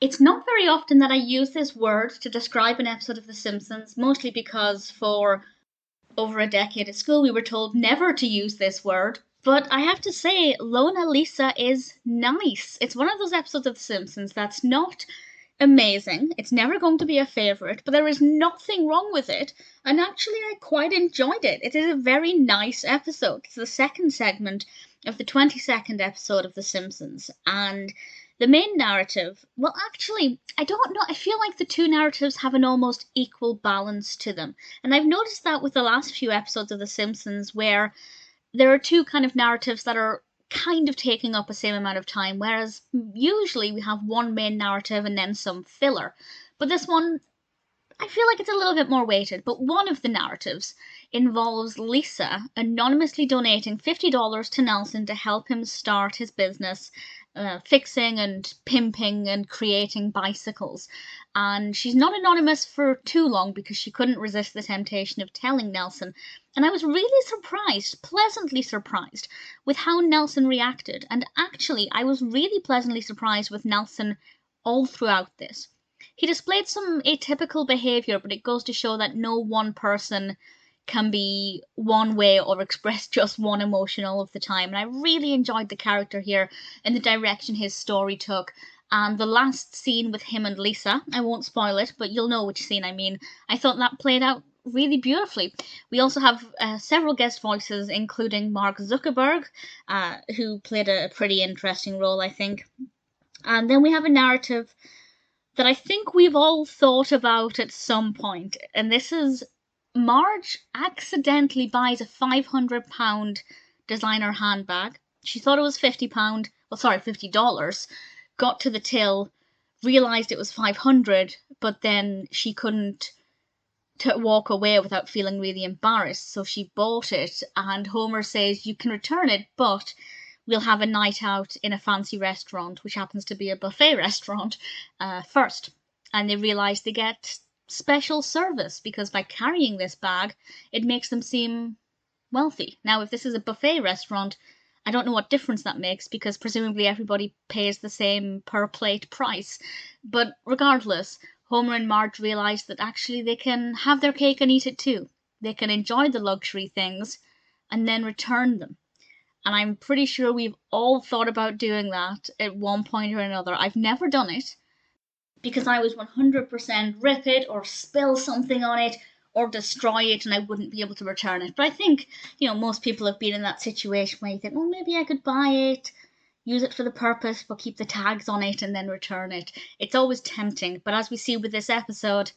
It's not very often that I use this word to describe an episode of The Simpsons, mostly because for over a decade at school we were told never to use this word. But I have to say, Lona Lisa is nice. It's one of those episodes of The Simpsons that's not amazing. It's never going to be a favourite, but there is nothing wrong with it. And actually, I quite enjoyed it. It is a very nice episode. It's the second segment of the 22nd episode of The Simpsons. And the main narrative, well, actually, I don't know. I feel like the two narratives have an almost equal balance to them. And I've noticed that with the last few episodes of The Simpsons, where there are two kind of narratives that are kind of taking up the same amount of time, whereas usually we have one main narrative and then some filler. But this one, I feel like it's a little bit more weighted, but one of the narratives involves Lisa anonymously donating $50 to Nelson to help him start his business, fixing and pimping and creating bicycles. And she's not anonymous for too long because she couldn't resist the temptation of telling Nelson. And I was really surprised, pleasantly surprised, with how Nelson reacted. And actually, I was really pleasantly surprised with Nelson all throughout this. He displayed some atypical behaviour, but it goes to show that no one person can be one way or express just one emotion all of the time. And I really enjoyed the character here and the direction his story took. And the last scene with him and Lisa, I won't spoil it, but you'll know which scene I mean. I thought that played out really beautifully. We also have several guest voices, including Mark Zuckerberg, who played a pretty interesting role, I think. And then we have a narrative that I think we've all thought about at some point, and this is Marge accidentally buys a £500 designer handbag. She thought it was £50, well, sorry, $50, got to the till, realised it was 500, but then she couldn't walk away without feeling really embarrassed, so she bought it, and Homer says, you can return it, but we'll have a night out in a fancy restaurant, which happens to be a buffet restaurant, first. And they realise they get special service because by carrying this bag, it makes them seem wealthy. Now, if this is a buffet restaurant, I don't know what difference that makes because presumably everybody pays the same per plate price. But regardless, Homer and Marge realise that actually they can have their cake and eat it too. They can enjoy the luxury things and then return them. And I'm pretty sure we've all thought about doing that at one point or another. I've never done it because I was 100% rip it or spill something on it or destroy it and I wouldn't be able to return it. But I think, most people have been in that situation where you think, well, maybe I could buy it, use it for the purpose, but keep the tags on it and then return it. It's always tempting, but as we see with this episode,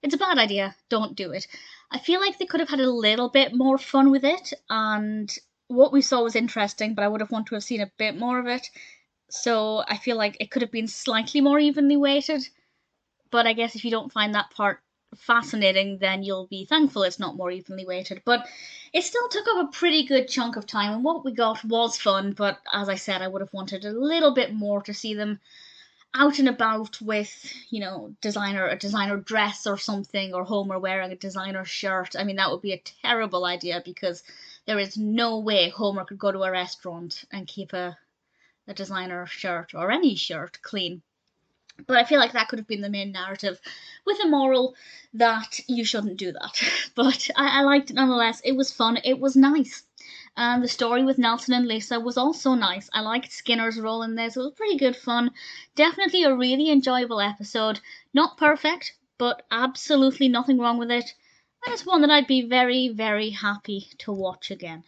it's a bad idea. Don't do it. I feel like they could have had a little bit more fun with it, and what we saw was interesting, but I would have wanted to have seen a bit more of it. So I feel like it could have been slightly more evenly weighted. But I guess if you don't find that part fascinating, then you'll be thankful it's not more evenly weighted. But it still took up a pretty good chunk of time, and what we got was fun. But as I said, I would have wanted a little bit more to see them out and about with, a designer dress or something, or Homer wearing a designer shirt. I mean, that would be a terrible idea because there is no way Homer could go to a restaurant and keep a designer shirt or any shirt clean. But I feel like that could have been the main narrative with a moral that you shouldn't do that. But I liked it nonetheless. It was fun. It was nice. And the story with Nelson and Lisa was also nice. I liked Skinner's role in this. It was pretty good fun. Definitely a really enjoyable episode. Not perfect, but absolutely nothing wrong with it. And it's one that I'd be very, very happy to watch again.